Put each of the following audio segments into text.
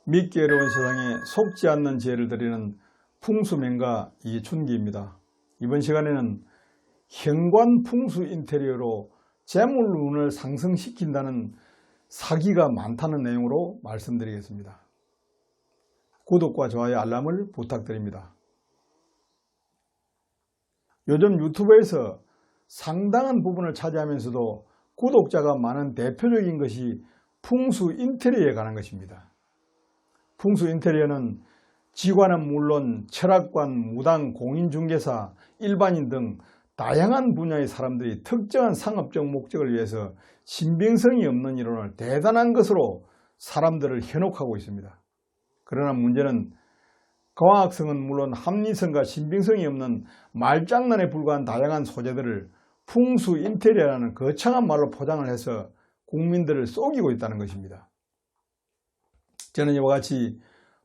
믿기 어려운 세상에 속지 않는 지혜를 드리는 풍수명가 이춘기입니다. 이번 시간에는 현관 풍수 인테리어로 재물운을 상승시킨다는 사기가 많다는 내용으로 말씀드리겠습니다. 구독과 좋아요, 알람을 부탁드립니다. 요즘 유튜브에서 상당한 부분을 차지하면서도 구독자가 많은 대표적인 것이 풍수 인테리어에 관한 것입니다. 풍수 인테리어는 지관은 물론 철학관, 무당, 공인중개사, 일반인 등 다양한 분야의 사람들이 특정한 상업적 목적을 위해서 신빙성이 없는 이론을 대단한 것으로 사람들을 현혹하고 있습니다. 그러나 문제는 과학성은 물론 합리성과 신빙성이 없는 말장난에 불과한 다양한 소재들을 풍수 인테리어라는 거창한 말로 포장을 해서 국민들을 속이고 있다는 것입니다. 저는 이와 같이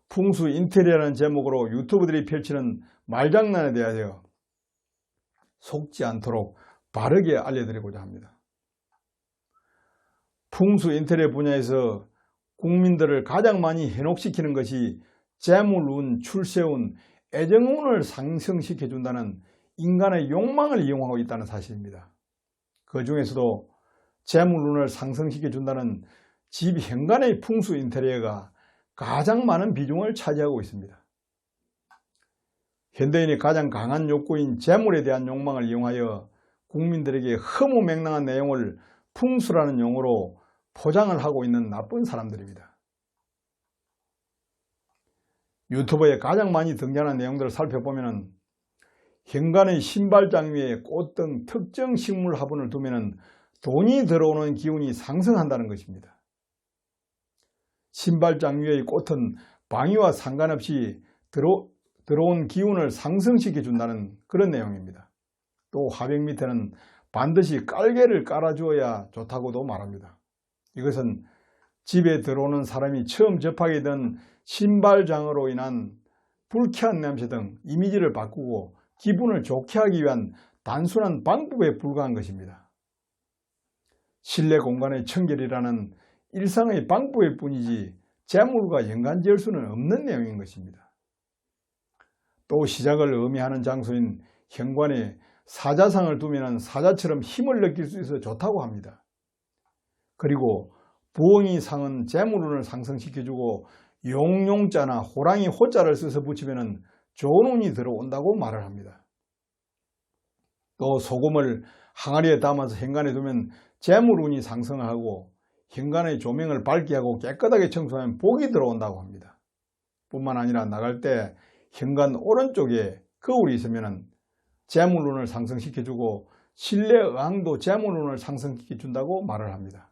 풍수 인테리어라는 제목으로 유튜브들이 펼치는 말장난에 대하여 속지 않도록 바르게 알려드리고자 합니다. 풍수 인테리어 분야에서 국민들을 가장 많이 현혹시키는 것이 재물운, 출세운, 애정운을 상승시켜준다는 인간의 욕망을 이용하고 있다는 사실입니다. 그 중에서도 재물운을 상승시켜준다는 집 현관의 풍수 인테리어가 가장 많은 비중을 차지하고 있습니다. 현대인의 가장 강한 욕구인 재물에 대한 욕망을 이용하여 국민들에게 허무맹랑한 내용을 풍수라는 용어로 포장을 하고 있는 나쁜 사람들입니다. 유튜브에 가장 많이 등장하는 내용들을 살펴보면 현관의 신발장 위에 꽃 등 특정 식물 화분을 두면 돈이 들어오는 기운이 상승한다는 것입니다. 신발장 위의 꽃은 방위와 상관없이 들어온 기운을 상승시켜 준다는 그런 내용입니다. 또 화병 밑에는 반드시 깔개를 깔아주어야 좋다고도 말합니다. 이것은 집에 들어오는 사람이 처음 접하게 된 신발장으로 인한 불쾌한 냄새 등 이미지를 바꾸고 기분을 좋게 하기 위한 단순한 방법에 불과한 것입니다. 실내 공간의 청결이라는 일상의 방법일 뿐이지 재물과 연관지을 수는 없는 내용인 것입니다. 또 시작을 의미하는 장소인 현관에 사자상을 두면 사자처럼 힘을 느낄 수 있어 좋다고 합니다. 그리고 부엉이 상은 재물운을 상승시켜주고 용용자나 호랑이 호자를 써서 붙이면 좋은 운이 들어온다고 말을 합니다. 또 소금을 항아리에 담아서 현관에 두면 재물운이 상승하고 현관의 조명을 밝게 하고 깨끗하게 청소하면 복이 들어온다고 합니다. 뿐만 아니라 나갈 때 현관 오른쪽에 거울이 있으면 재물운을 상승시켜주고 실내 의왕도 재물운을 상승시켜준다고 말을 합니다.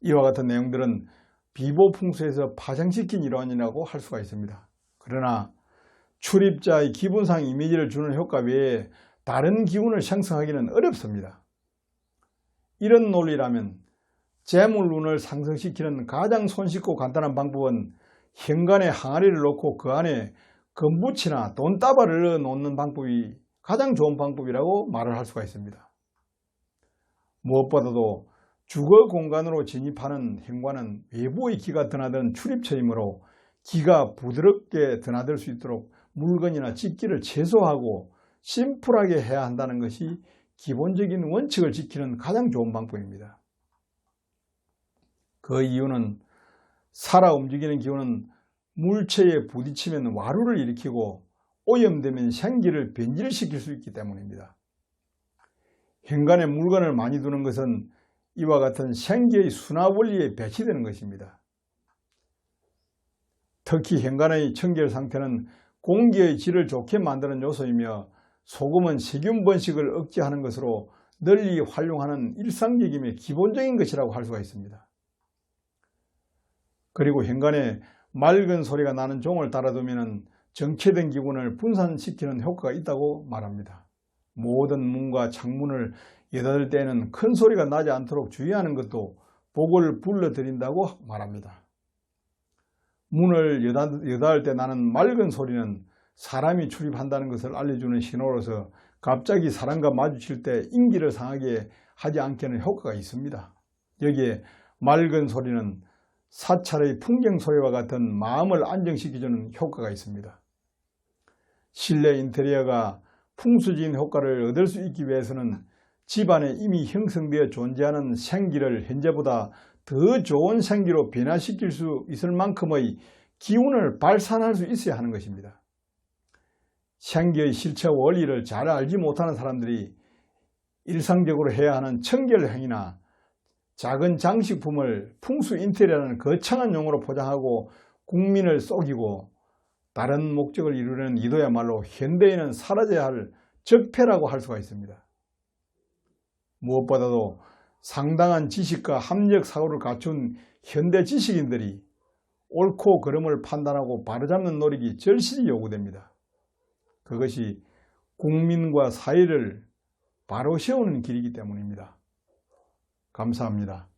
이와 같은 내용들은 비보풍수에서 파생시킨 일환이라고 할 수가 있습니다. 그러나 출입자의 기분상 이미지를 주는 효과 외에 다른 기운을 형성하기는 어렵습니다. 이런 논리라면 재물운을 상승시키는 가장 손쉽고 간단한 방법은 현관에 항아리를 놓고 그 안에 금붙이나 돈다발을 놓는 방법이 가장 좋은 방법이라고 말을 할 수가 있습니다. 무엇보다도 주거 공간으로 진입하는 현관은 외부의 기가 드나든 출입처이므로 기가 부드럽게 드나들 수 있도록 물건이나 집기를 최소화하고 심플하게 해야 한다는 것이 기본적인 원칙을 지키는 가장 좋은 방법입니다. 그 이유는 살아 움직이는 기운은 물체에 부딪히면 와류를 일으키고 오염되면 생기를 변질시킬 수 있기 때문입니다. 현관에 물건을 많이 두는 것은 이와 같은 생기의 순화 원리에 배치되는 것입니다. 특히 현관의 청결 상태는 공기의 질을 좋게 만드는 요소이며 소금은 세균 번식을 억제하는 것으로 널리 활용하는 일상적이며 기본적인 것이라고 할 수가 있습니다. 그리고 현관에 맑은 소리가 나는 종을 달아두면 정체된 기운을 분산시키는 효과가 있다고 말합니다. 모든 문과 창문을 여닫을 때에는 큰 소리가 나지 않도록 주의하는 것도 복을 불러들인다고 말합니다. 문을 여닫을 때 나는 맑은 소리는 사람이 출입한다는 것을 알려주는 신호로서 갑자기 사람과 마주칠 때 인기를 상하게 하지 않게 하는 효과가 있습니다. 여기에 맑은 소리는 사찰의 풍경 소리와 같은 마음을 안정시켜주는 효과가 있습니다. 실내 인테리어가 풍수지인 효과를 얻을 수 있기 위해서는 집안에 이미 형성되어 존재하는 생기를 현재보다 더 좋은 생기로 변화시킬 수 있을 만큼의 기운을 발산할 수 있어야 하는 것입니다. 생기의 실체와 원리를 잘 알지 못하는 사람들이 일상적으로 해야 하는 청결 행위나 작은 장식품을 풍수 인테리어라는 거창한 용어로 포장하고 국민을 속이고 다른 목적을 이루려는 이도야말로 현대인은 사라져야 할 적폐라고 할 수가 있습니다. 무엇보다도 상당한 지식과 합리적 사고를 갖춘 현대 지식인들이 옳고 그름을 판단하고 바로잡는 노력이 절실히 요구됩니다. 그것이 국민과 사회를 바로 세우는 길이기 때문입니다. 감사합니다.